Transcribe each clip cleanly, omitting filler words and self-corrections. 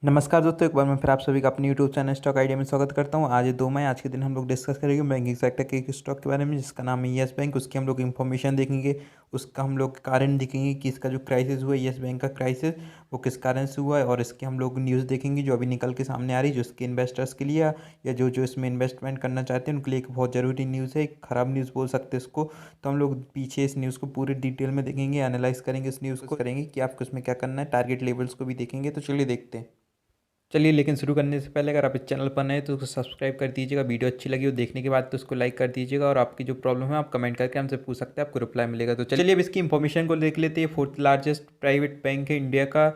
नमस्कार दोस्तों, एक बार मैं फिर आप सभी का अपने यूट्यूब चैनल स्टॉक आइडिया में स्वागत करता हूं। आज 2 मई, आज के दिन हम लोग डिस्कस करेंगे बैंकिंग सेक्टर के एक स्टॉक के बारे में जिसका नाम है येस बैंक। उसकी हम लोग इन्फॉर्मेशन देखेंगे, उसका हम लोग कारण देखेंगे कि इसका जो क्राइसिस हुआ है येस बैंक का क्राइसिस वो किस कारण से हुआ है, और इसके हम लोग न्यूज़ देखेंगे जो अभी निकल के सामने आ रही है, जो इसके इन्वेस्टर्स के लिए या जो जो इसमें इन्वेस्टमेंट करना चाहते हैं उनके लिए एक बहुत ज़रूरी न्यूज़ है, एक ख़राब न्यूज़ बोल सकते हैं इसको। तो हम लोग पीछे इस न्यूज़ को पूरी डिटेल में देखेंगे, एनालाइज करेंगे, इस न्यूज़ को करेंगे कि आपको इसमें क्या करना है, टारगेट लेवल्स को भी देखेंगे। तो चलिए देखते हैं। चलिए, लेकिन शुरू करने से पहले अगर आप इस चैनल पर नए हैं तो उसको सब्सक्राइब कर दीजिएगा। वीडियो अच्छी लगी हो देखने के बाद तो उसको लाइक कर दीजिएगा, और आपकी जो प्रॉब्लम है आप कमेंट करके हमसे पूछ सकते हैं, आपको रिप्लाई मिलेगा। तो चलिए अब इसकी इन्फॉर्मेशन को देख लेते हैं। फोर्थ लार्जेस्ट प्राइवेट बैंक है इंडिया का।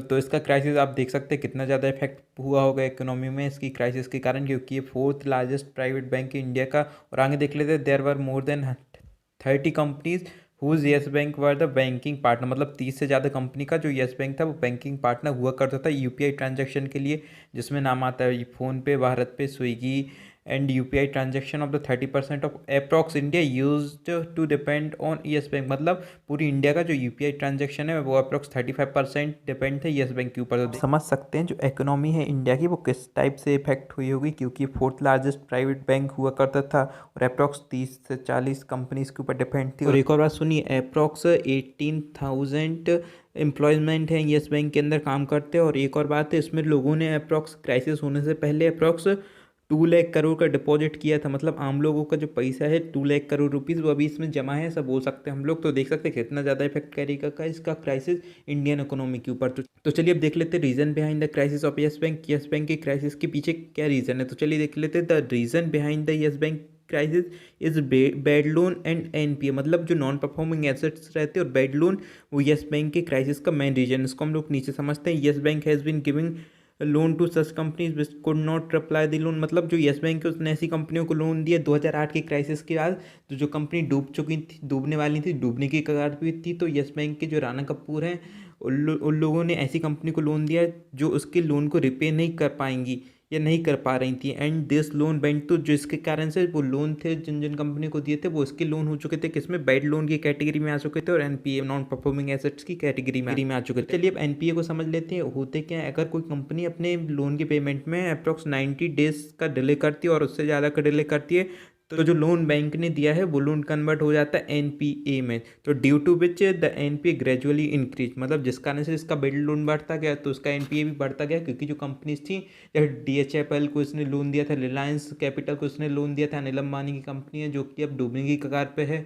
तो इसका क्राइसिस आप देख सकते हैं कितना ज़्यादा इफेक्ट हुआ होगा इकोनॉमी में इसकी क्राइसिस के कारण, क्योंकि ये फोर्थ लार्जेस्ट प्राइवेट बैंक है इंडिया का। और आगे देख लेते हैं, there were more than 30 companies whose Yes Bank were the banking partner. मतलब 30 से ज़्यादा कंपनी का जो येस बैंक था वो बैंकिंग पार्टनर हुआ करता था यूपीआई ट्रांजैक्शन के लिए, जिसमें नाम आता है PhonePe, BharatPe, Swiggy and UPI transaction of the 30% of approx India used to depend on Yes Bank. मतलब पूरी इंडिया का जो यूपीआई ट्रांजैक्शन है वो अप्रॉक्स 35% डिपेंड था येस बैंक के ऊपर। तो समझ सकते हैं जो इकोनॉमी है इंडिया की वो किस टाइप से इफेक्ट हुई होगी, क्योंकि फोर्थ लार्जेस्ट प्राइवेट बैंक हुआ करता था और अप्रॉक्स 30 से 40 कंपनीज के ऊपर डिपेंड थी। और एक और बात सुनिए, अप्रॉक्स 18,000 एम्प्लॉयमेंट है येस बैंक के अंदर काम करते हैं। और एक और बात है, इसमें लोगों ने अप्रॉक्स क्राइसिस होने से पहले अप्रॉक्स 2 लाख करोड़ का डिपॉजिट किया था। मतलब आम लोगों का जो पैसा है 2 लाख करोड़ रुपीज़ वो अभी इसमें जमा है, ऐसा बोल सकते हैं हम लोग। तो देख सकते हैं कितना ज़्यादा इफेक्ट करेगा का इसका क्राइसिस इंडियन इकोनॉमी के ऊपर। तो चलिए अब देख लेते हैं reason behind the crisis of Yes Bank. Yes Bank की क्राइसिस के पीछे क्या रीजन है, तो चलिए देख लेते हैं। The reason behind the Yes Bank crisis is bad loan and NPA. मतलब जो नॉन परफॉर्मिंग एसेट्स रहते हैं और बैड लोन, वो येस बैंक के क्राइसिस का मेन रीजन। इसको हम लोग नीचे समझते हैं। Yes Bank has been giving loan to such companies which could not reply the loan. मतलब जो येस बैंक है उसने ऐसी कंपनियों को लोन दिया 2008 के क्राइसिस के बाद, तो जो कंपनी डूब चुकी थी, डूबने वाली थी, डूबने की कगार पे थी। तो येस बैंक के जो राणा कपूर हैं उन लोगों ने ऐसी कंपनी को लोन दिया जो उसके लोन को रिपे नहीं कर पाएंगी या नहीं कर पा रही थी। एंड दिस लोन बैंक, तो जो इसके कारण से वो लोन थे जिन जिन कंपनी को दिए थे वो इसके लोन हो चुके थे किसमें, बैड लोन की कैटेगरी में आ चुके थे और एनपीए नॉन परफॉर्मिंग एसेट्स की कैटेगरी में आ चुके थे। चलिए अब एनपीए को समझ लेते हैं होते क्या है। अगर कोई कंपनी अपने लोन की पेमेंट में अप्रॉक्स 90 डेज का डिले करती है और उससे ज़्यादा का डिले करती है, तो जो लोन बैंक ने दिया है वो लोन कन्वर्ट हो जाता है एनपीए में। तो due to which the NPA gradually increase. मतलब जिस कारण से इसका बिल्ड लोन बढ़ता गया तो उसका एनपीए भी बढ़ता गया, क्योंकि जो कंपनीज थी, जैसे डीएचएफएल को इसने लोन दिया था, रिलायंस कैपिटल को इसने लोन दिया था, अनिल अंबानी की कंपनी है जो कि अब डूबने की कगार पे है,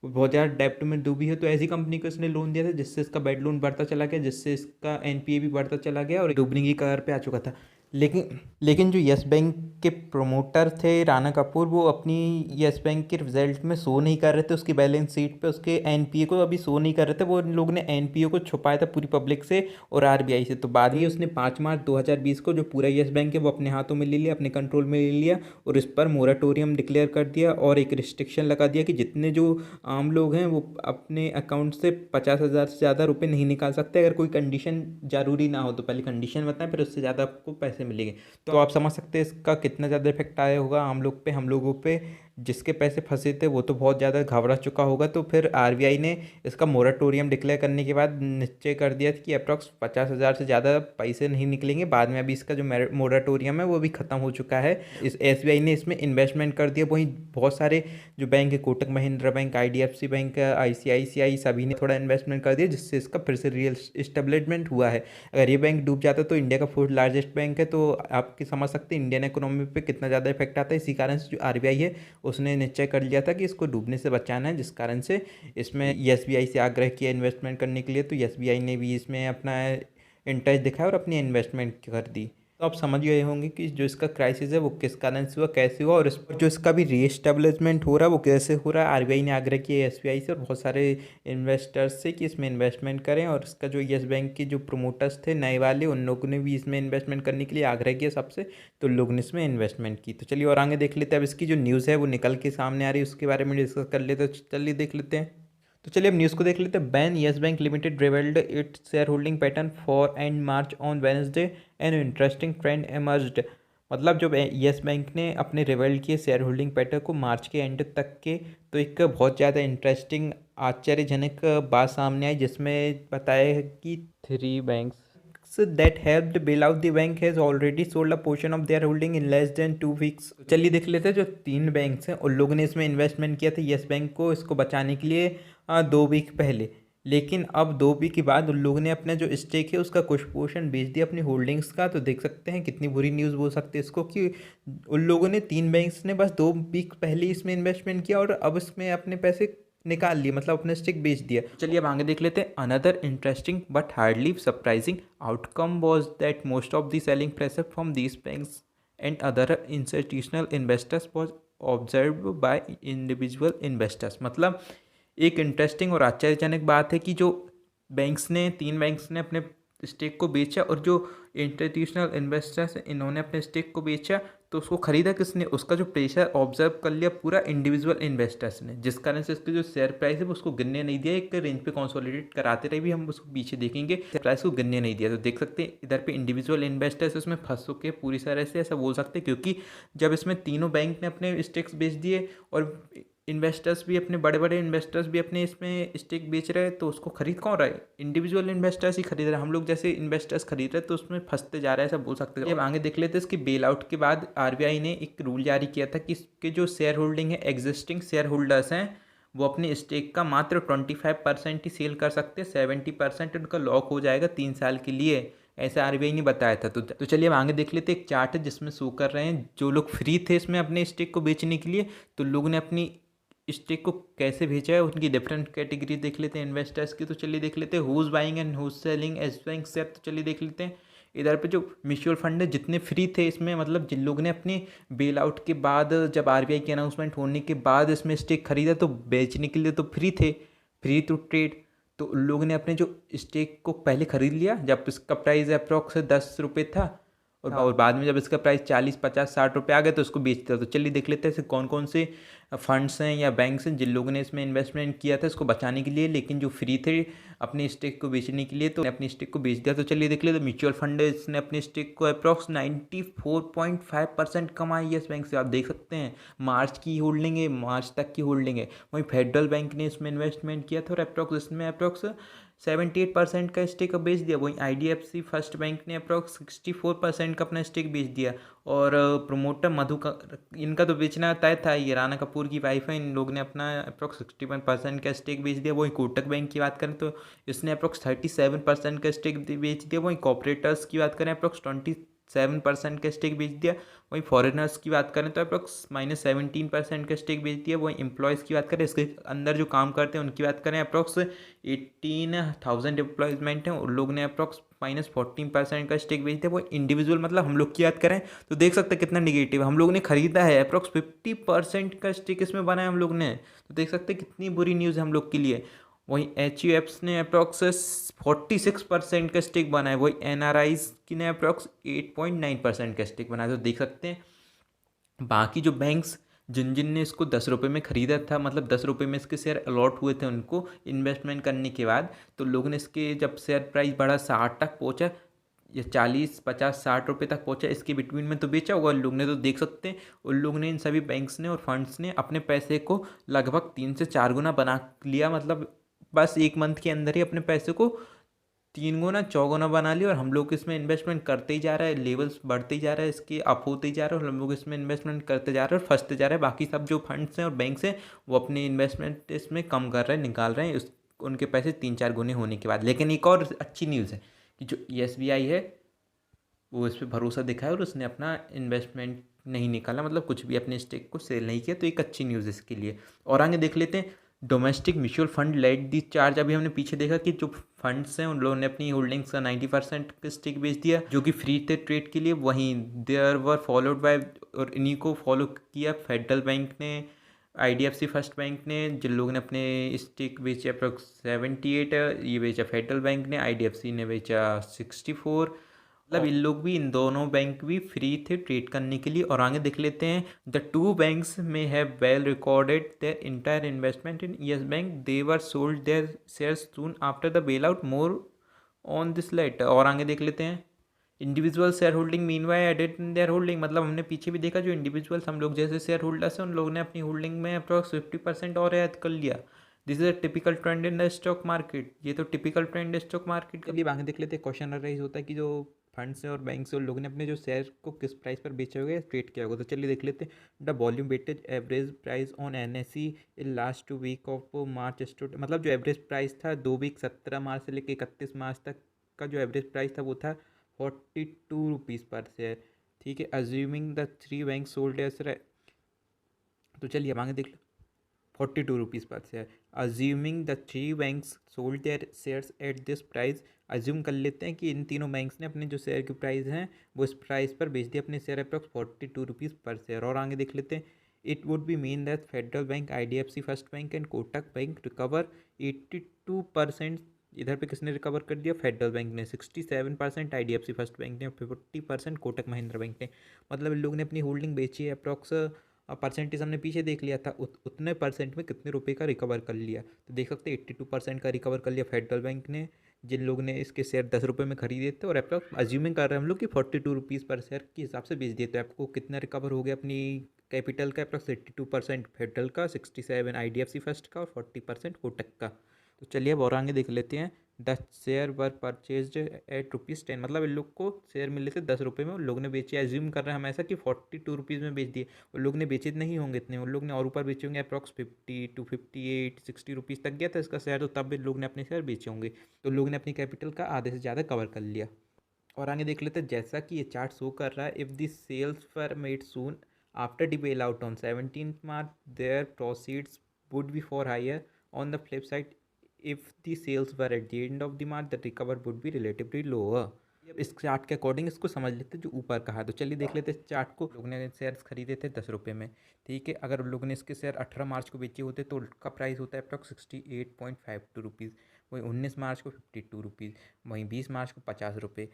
वो बहुत ज़्यादा डेप्ट में डूबी है। तो ऐसी कंपनी को इसने लोन दिया था जिससे इसका बेड लोन बढ़ता चला गया, जिससे इसका एनपीए भी बढ़ता चला गया और डूबने की कगार पे आ चुका था। लेकिन जो यस बैंक के प्रमोटर थे राणा कपूर, वो अपनी यस बैंक के रिजल्ट में शो नहीं कर रहे थे, उसकी बैलेंस शीट पे उसके एनपीए को अभी शो नहीं कर रहे थे। वो इन लोगों ने एनपीए को छुपाया था पूरी पब्लिक से और आरबीआई से। तो बाद में उसने 5 मार्च 2020 को जो पूरा यस बैंक है वो अपने हाथों में ले लिया, अपने कंट्रोल में ले लिया, और इस पर मोराटोरियम डिक्लेयर कर दिया और एक रिस्ट्रिक्शन लगा दिया कि जितने जो आम लोग हैं वो अपने अकाउंट से 50,000 से ज़्यादा रुपए नहीं निकाल सकते, अगर कोई कंडीशन ज़रूरी ना हो तो। पहले कंडीशन बताएं, फिर उससे ज़्यादा आपको पैसे मिलेंगे। तो आप समझ सकते हैं इसका कितना ज़्यादा इफेक्ट आया होगा आम लोग पे, हम लोगों पे। जिसके पैसे फंसे थे वो तो बहुत ज़्यादा घबरा चुका होगा। तो फिर आरबीआई ने इसका मोराटोरियम डिक्लेयर करने के बाद निश्चय कर दिया कि अप्रॉक्स 50,000 से ज़्यादा पैसे नहीं निकलेंगे। बाद में अभी इसका जो मोराटोरियम है वो भी ख़त्म हो चुका है। इस एसबीआई ने इसमें इन्वेस्टमेंट कर दिया। वहीं बहुत सारे जो बैंक है, Kotak Mahindra bank, IDFC bank, ICICI, सभी ने थोड़ा इन्वेस्टमेंट कर दिया, जिससे इसका फिर से रियल इस्टेब्लिशमेंट हुआ है। अगर ये बैंक डूब जाता तो इंडिया का फोर्थ लार्जेस्ट बैंक है, तो आपकी समझ सकते हैं इंडियन इकोनॉमी पे कितना ज़्यादा इफेक्ट आता है। इसी कारण से जो आरबीआई है उसने निश्चय कर लिया था कि इसको डूबने से बचाना है, जिस कारण से इसमें एसबीआई से आग्रह किया इन्वेस्टमेंट करने के लिए। तो एसबीआई ने भी इसमें अपना इंटरेस्ट दिखाया और अपनी इन्वेस्टमेंट कर दी। तो आप समझ गए होंगे कि जो इसका क्राइसिस है वो किस कारण से हुआ, कैसे हुआ, और इस पर जो इसका भी रीएस्टेब्लिशमेंट हो रहा है वो कैसे हो रहा है। आरबीआई ने आग्रह किया एसबीआई से और बहुत सारे इन्वेस्टर्स से कि इसमें इन्वेस्टमेंट करें, और इसका जो येस बैंक के जो प्रोमोटर्स थे नए वाले, उन लोगों ने भी इसमें इन्वेस्टमेंट करने के लिए आग्रह किया सबसे, तो लोगों ने इसमें इन्वेस्टमेंट की। तो चलिए और आगे देख लेते हैं। अब इसकी जो न्यूज़ है वो निकल के सामने आ रही है, उसके बारे में डिस्कस कर लेते हैं। तो चलिए देख लेते हैं। तो चलिए अब न्यूज़ को देख लेते हैं। Ban yes bank limited revelled its share holding pattern for and march on Wednesday an interesting trend emerged. मतलब जो येस बैंक ने अपने रिवेल्ड किए शेयर होल्डिंग पैटर्न को मार्च के एंड तक के, तो एक बहुत ज़्यादा इंटरेस्टिंग आश्चर्यजनक बात सामने आई, जिसमें बताया है कि 3 banks that helped bail out the bank has already sold a portion of their holding in less than 2 weeks। चलिए देख लेते हैं जो 3 बैंक्स हैं उन लोगों ने इसमें इन्वेस्टमेंट किया था येस बैंक को इसको बचाने के लिए 2 वीक पहले। लेकिन अब 2 वीक के बाद उन लोगों ने अपना जो स्टेक है उसका कुछ पोर्शन बेच दिया अपनी होल्डिंग्स का। तो देख सकते हैं कितनी बुरी न्यूज़ बोल सकते हैं इसको कि उन लोगों ने 3 बैंक्स ने बस 2 वीक पहले ही इसमें इन्वेस्टमेंट किया और अब इसमें अपने पैसे निकाल लिए, मतलब अपने स्टिक बेच दिया। चलिए अब आगे देख लेते हैं। Another interesting but hardly surprising outcome was that most of the selling pressure from these banks and other institutional investors was observe by individual investors. मतलब एक इंटरेस्टिंग और आश्चर्यजनक बात है कि जो बैंक्स ने 3 बैंक्स ने अपने स्टेक को बेचा और जो इंस्टीट्यूशनल इन्वेस्टर्स इन्होंने अपने स्टेक को बेचा तो उसको ख़रीदा किसने, उसका जो प्रेशर ऑब्जर्व कर लिया पूरा इंडिविजुअल इन्वेस्टर्स ने, जिस कारण से इसके जो शेयर प्राइस है वो उसको गिरने नहीं दिया। एक रेंज पे कंसोलिडेट कराते रहे भी हम उसको पीछे देखेंगे, शेयर प्राइस को गिरने नहीं दिया। तो देख सकते हैं इधर पे इंडिविजुअल इन्वेस्टर्स उसमें फंस चुके हैं पूरी तरह से, ऐसा बोल सकते हैं, क्योंकि जब इसमें तीनों बैंक ने अपने स्टेक्स बेच दिए और इन्वेस्टर्स भी अपने बड़े बड़े इन्वेस्टर्स भी अपने इसमें स्टेक बेच रहे हैं तो उसको खरीद कौन रहा है, इंडिविजुअल इन्वेस्टर्स ही खरीद रहे हैं। हम लोग जैसे इन्वेस्टर्स खरीद रहे हैं तो उसमें फंसते जा रहा है, ऐसा बोल सकते हैं। अब आगे देख लेते हैं इसके बेल आउट के बाद आरबीआई ने एक रूल जारी किया था कि इसके जो शेयर होल्डिंग है एग्जिस्टिंग शेयर होल्डर्स हैं वो अपने स्टेक का मात्र 25% ही सेल कर सकते हैं, 70% उनका लॉक हो जाएगा 3 साल के लिए, ऐसा आरबीआई ने बताया था। तो चलिए अब आगे देख लेते हैं। एक चार्ट है जिसमें शो कर रहे हैं जो लोग फ्री थे इसमें अपने स्टेक को बेचने के लिए, तो लोगों ने अपनी स्टेक को कैसे भेजा है, उनकी डिफरेंट कैटेगरी देख लेते हैं इन्वेस्टर्स की। तो चलिए देख लेते हैं who's buying and who's selling Yes Bank share. तो चलिए देख लेते हैं इधर पे जो म्यूचुअल फंड है जितने फ्री थे इसमें, मतलब जिन लोगों ने अपने बेल आउट के बाद जब आरबीआई की अनाउंसमेंट होने के बाद इसमें स्टेक खरीदा तो बेचने के लिए तो फ्री थे, फ्री टू ट्रेड। तो उन लोगों ने अपने जो स्टेक को पहले खरीद लिया जब इसका प्राइस अप्रॉक्स 10 रुपये था और बाद में जब इसका प्राइस 40 50 60 रुपये आ गए तो उसको बेचता। तो चलिए देख लेते हैं ऐसे कौन कौन से फंड्स हैं या बैंक्स हैं जिन लोगों ने इसमें इन्वेस्टमेंट किया था इसको बचाने के लिए, लेकिन जो फ्री थे अपने स्टेक को बेचने के लिए तो अपनी स्टेक को बेच दिया। तो चलिए देख लेते म्यूचुअल फंड इसने अपने स्टेक को अप्रॉक्स 94.5% कमाई येस बैंक से। आप देख सकते हैं मार्च की होल्डिंग है, मार्च तक की होल्डिंग है। वहीं फेडरल बैंक ने इसमें इन्वेस्टमेंट किया था और अप्रॉक्स इसमें अप्रॉक्स 78% का स्टेक बेच दिया। वहीं आईडीएफसी फर्स्ट बैंक ने अप्रॉक्स 64% का अपना स्टेक बेच दिया। और प्रोमोटर मधु का इनका तो बेचना तय था, ये राणा कपूर की वाइफ है, इन लोग ने अपना अप्रॉक्स 61% का स्टेक बेच दिया। वहीं कोटक बैंक की बात करें तो इसने अप्रॉक्स 37% का स्टेक बेच दिया। वहीं कॉपरेटर्स की बात करें अप्रॉक्स 27% का स्टेक बेच दिया। वहीं फॉरेनर्स की बात करें तो अप्रॉक्स -17% का स्टेक बेच दिया। वहीं एम्प्लॉयज़ की बात करें इसके अंदर जो काम करते हैं उनकी बात करें अप्रॉक्स 18,000 एम्प्लॉयमेंट हैं, उन लोग ने अप्रॉक्स -14% का स्टेक बेच दिया। वो इंडिविजुअल मतलब हम लोग की बात करें तो देख सकते हैं कितना निगेटिव, हम लोग ने खरीदा है अप्रॉक्स 50% का स्टेक इसमें बनाया हम लोग ने, तो देख सकते हैं कितनी बुरी न्यूज़ है हम लोग के लिए। वहीं एच यू एफ्स ने अप्रॉक्स 46% का स्टेक बनाया। वही एन आर आईज की ने अप्रॉक्स 8.9% का स्टेक बनाया। तो देख सकते हैं बाकी जो बैंक्स जिन जिन ने इसको 10 रुपये में ख़रीदा था, मतलब 10 रुपये में इसके शेयर अलॉट हुए थे उनको इन्वेस्टमेंट करने के बाद, तो लोगों ने इसके जब शेयर प्राइस बढ़ा 60 तक पहुंचा या 40 50 60 रुपये तक पहुंचा, इसके बिटवीन में तो बेचा होगा उन लोग ने। तो देख सकते हैं उन लोग ने, इन सभी बैंक्स ने और फंड्स ने अपने पैसे को लगभग 3 से 4 गुना बना लिया, मतलब बस 1 मंथ के अंदर ही अपने पैसे को 3 गुना 4 गुना बना लिया। और हम लोग इसमें इन्वेस्टमेंट करते ही जा रहा है, लेवल्स बढ़ते ही जा रहा है, इसके अप होते ही जा रहा है और हम लोग इसमें इन्वेस्टमेंट करते जा रहे हैं और फंसते जा रहे हैं। बाकी सब जो फंड्स हैं और बैंक्स हैं वो अपनी इन्वेस्टमेंट इसमें कम कर रहे हैं, निकाल रहे हैं उनके पैसे 3 4 गुने होने के बाद। लेकिन एक और अच्छी न्यूज़ है कि जो एसबीआई है वो इस पर भरोसा दिखाया और उसने अपना इन्वेस्टमेंट नहीं निकाला, मतलब कुछ भी अपने स्टेक को सेल नहीं किया। तो एक अच्छी न्यूज़ इसके लिए। और आगे देख लेते हैं domestic mutual fund let the charge. अभी हमने पीछे देखा कि जो फंड्स हैं उन लोगों ने अपनी होल्डिंग्स का 90% का स्टेक बेच दिया जो कि फ्री थे ट्रेड के लिए। वहीं देयर वर फॉलोड बाय, और इन्हीं को फॉलो किया फेडरल बैंक ने, आईडीएफसी फर्स्ट बैंक ने, जिन लोगों ने अपने स्टेक बेचे अप्रोक्स 78, ये बेचा फेडरल बैंक ने, आईडीएफसी ने बेचा 64। मतलब इन लोग भी, इन दोनों बैंक भी फ्री थे ट्रेड करने के लिए। और आगे देख लेते हैं द टू बैंक्स में have well recorded their entire investment in Yes Bank, they were sold their shares soon after the bail out, more on this later. और आगे देख लेते हैं individual share holding meanwhile added in their holding, मतलब हमने पीछे भी देखा जो इंडिविजुअल्स हम लोग जैसे शेयर होल्डर्स हैं उन लोगों ने अपनी होल्डिंग में अप्रॉक्स 50% और ऐड कर लिया। This is a typical trend in the stock market. ये तो टिपिकल ट्रेंड है स्टॉक मार्केट का। चलिए आगे देख लेते हैं। क्वेश्चन राइज होता है कि जो फंड्स हैं और बैंक से उन लोगों ने अपने जो शेयर को किस प्राइस पर बेचा होगा या ट्रेड किया होगा। तो चलिए देख लेते हैं। The volume weighted average price on NSE in last 2 week of March stood, मतलब जो एवरेज प्राइस था 2 वीक 17 मार्च से लेकर 31 मार्च तक का जो एवरेज प्राइस था वो था 42 रुपीज़ पर शेयर। ठीक है, assuming the 3 bank sold S. तो चलिए अब आगे देख लो। 42 रुपीज़ पर share, assuming the 3 banks sold their shares at this price. Assume कर लेते हैं कि इन तीनों बैंक्स ने अपने जो शेयर की प्राइस हैं वो इस प्राइस पर बेच दिए अपने शेयर अप्रॉक्स 42 रुपीज़ पर शेयर। और आगे देख लेते हैं। It would be mean that federal bank, IDFC first bank and Kotak bank recover 82%। इधर पे किसने रिकवर कर दिया? फेडरल बैंक ने। 67% IDFC फर्स्ट बैंक ने, 50% कोटक महिंद्रा बैंक ने। मतलब इन लोगों ने अपनी होल्डिंग बेची है अप्रॉक्स। परसेंटेज हमने पीछे देख लिया था, उतने परसेंट में कितने रुपए का रिकवर कर लिया। तो देख सकते हैं 82% का रिकवर कर लिया फेडरल बैंक ने, जिन लोगों ने इसके शेयर 10 रुपये में खरीदे थे। और अप्रॉक्स अज्यूमिंग कर रहे हैं हम लोग कि 42 रुपीज़ पर शेयर के हिसाब से बेच दिए। तो आपको कितना रिकवर हो गया अपनी कैपिटल का? अप्रॉक्स 82% फेडरल का, 67 IDFC फर्स्ट का और 40% कोटक का। तो चलिए अब और आगे देख लेते हैं। The share were purchase at ₹10, मतलब इन लोग को शेयर मिले थे 10 रुपये में, उन लोग ने बेचे। एज्यूम कर रहे हैं हम ऐसा कि 42 रुपीज़ में बेच दिए। उन लोग ने बेचे नहीं होंगे इतने, उन लोग ने और ऊपर बेचे होंगे। अप्रॉक्स 50 to 58 60 रुपीज़ तक गया था इसका शेयर, तो तब इन लोग ने अपने शेयर बेचे होंगे। तो लोग ने अपनी कैपिटल का आधे से ज़्यादा कवर कर लिया। और आगे देख लेते हैं। जैसा कि ये चार्ट शो कर रहा है, if the sales were made soon after the bail out on 17th March their proceeds would be far higher. On the flip side, if the sales were at the end of the March the recover would be relatively lower. अब इस chart के according इसको समझ लेते हैं जो ऊपर कहा। तो चलिए देख लेते हैं चार्ट को। लोगों ने शेयर्स खरीदे थे 10 रुपये में। ठीक है, अगर लोगों ने इसके शेयर 18 मार्च को बेचे होते तो उसका प्राइस होता है अप्रॉक्स 68.52 रुपीज़। वहीं 19 मार्च को 52 रुपीज़, वहीं 20 मार्च को 50 रुपये,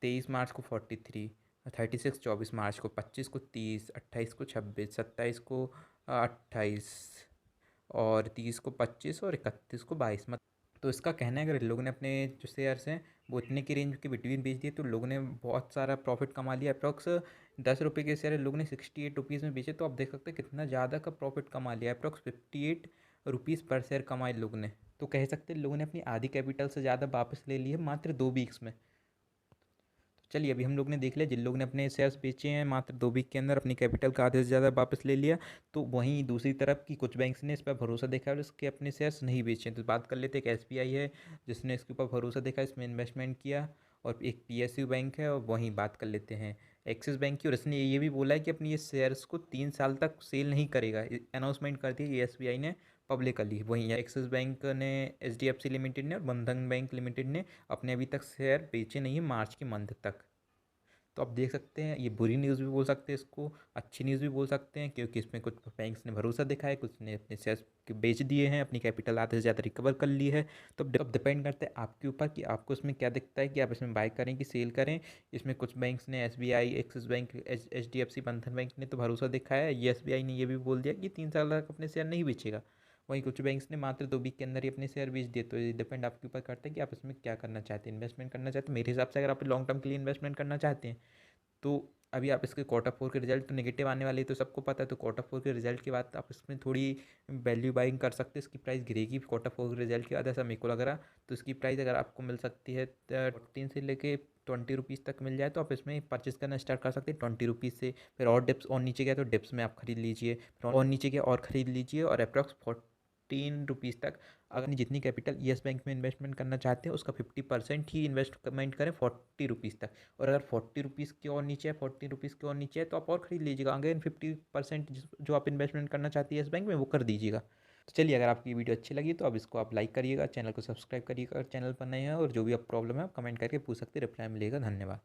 23 मार्च को 43, 36 24 मार्च को 25 को 30, 28 को 26, 27 को 28 और 30 को 25 और 31 को 22। तो इसका कहना है अगर इन लोगों ने अपने जो शेयर्स हैं वो इतने की रेंज के बिटवीन बेच दिए तो लोगों ने बहुत सारा प्रॉफिट कमा लिया। अप्रॉक्स 10 रुपये के शेयर लोगों ने 68 रुपीज़ में बेचे, तो आप देख सकते हैं कितना ज़्यादा का प्रॉफिट कमा लिया। अप्रॉक्स 58 रुपीज़ पर शेयर कमाए लोगों ने। तो कह सकते हैं लोगों ने अपनी आधी कैपिटल से ज़्यादा वापस ले ली है मात्र 2 वीक्स में। चलिए अभी हम लोग ने देख लिया जिन लोग ने अपने शेयर्स बेचे हैं मात्र 2 वीक के अंदर अपनी कैपिटल का आधे से ज़्यादा वापस ले लिया। तो वहीं दूसरी तरफ की कुछ बैंक्स ने इस पर भरोसा देखा और इसके अपने शेयर्स नहीं बेचे। तो बात कर लेते हैं। एक SBI है जिसने इसके ऊपर भरोसा देखा, इसमें इन्वेस्टमेंट किया। और एक PSU बैंक है। और वहीं बात कर लेते हैं एक्सिस बैंक की, और इसने ये भी बोला है कि अपनी ये शेयर्स को 3 साल तक सेल नहीं करेगा। अनाउंसमेंट कर दी ये SBI ने पब्लिकली। वहीं एक्सिस बैंक ने, HDFC लिमिटेड ने और बंधन बैंक लिमिटेड ने अपने अभी तक शेयर बेचे नहीं है मार्च के मंथ तक। तो आप देख सकते हैं ये बुरी न्यूज़ भी बोल सकते हैं इसको, अच्छी न्यूज़ भी बोल सकते हैं, क्योंकि इसमें कुछ बैंक्स ने भरोसा दिखाया है, कुछ ने अपने शेयर्स बेच दिए हैं, अपनी कैपिटल आधे से ज़्यादा रिकवर कर ली है। तो अब डिपेंड करता है आपके ऊपर कि आपको इसमें क्या दिखता है कि आप इसमें बाय करें कि सेल करें। इसमें कुछ बैंक्स ने, SBI, एक्सिस बैंक, HDFC, बंधन बैंक ने तो भरोसा दिखाया है। ये SBI ने ये भी बोल दिया कि 3 साल तक अपने शेयर नहीं बेचेगा। वहीं कुछ बैंक्स ने मात्र 2 वीक के अंदर ही अपने शेयर बेच दिए। तो ये डिपेंड आपके ऊपर करता है कि आप इसमें क्या करना चाहते हैं, इन्वेस्टमेंट करना चाहते हैं। मेरे हिसाब से अगर आप लॉन्ग टर्म के लिए इन्वेस्टमेंट करना चाहते हैं तो अभी आप इसके Q4 के रिजल्ट तो नेगेटिव आने वाले तो सबको पता है। तो Q4 के रिजल्ट के बाद आप इसमें थोड़ी वैल्यू बाइंग कर सकते हैं। इसकी प्राइस गिरेगी Q4 के रिजल्ट के बाद, ऐसा मेरे को लग रहा। तो इसकी प्राइस अगर आपको मिल सकती है 14 से लेके 20 रुपीज़ तक मिल जाए तो आप इसमें परचेस करना स्टार्ट कर सकते हैं 20 रुपीज़ से। फिर और डिप्स और नीचे गया तो डिप्स में आप खरीद लीजिए, फिर और नीचे गया और ख़रीद लीजिए। और अप्रॉक्स 14 रुपीज़ तक अगर जितनी कैपिटल येस बैंक में इन्वेस्टमेंट करना चाहते हैं उसका 50% ही इन्वेस्टमेंट करें 40 रुपीज़ तक। और अगर 40 रुपीज़ के और नीचे है, 14 रुपीज़ के और नीचे है तो आप और ख़रीद लीजिएगा। अगेन 50% जो आप इन्वेस्टमेंट करना चाहते हैं येस बैंक में वो कर दीजिएगा। तो चलिए अगर आपकी वीडियो अच्छी लगी तो अब इसको आप लाइक करिएगा, चैनल को सब्सक्राइब करिएगा अगर चैनल पर नए हैं। और जो भी आप प्रॉब्लम है आप कमेंट करके पूछ सकते हैं, रिप्लाई मिलेगा। धन्यवाद।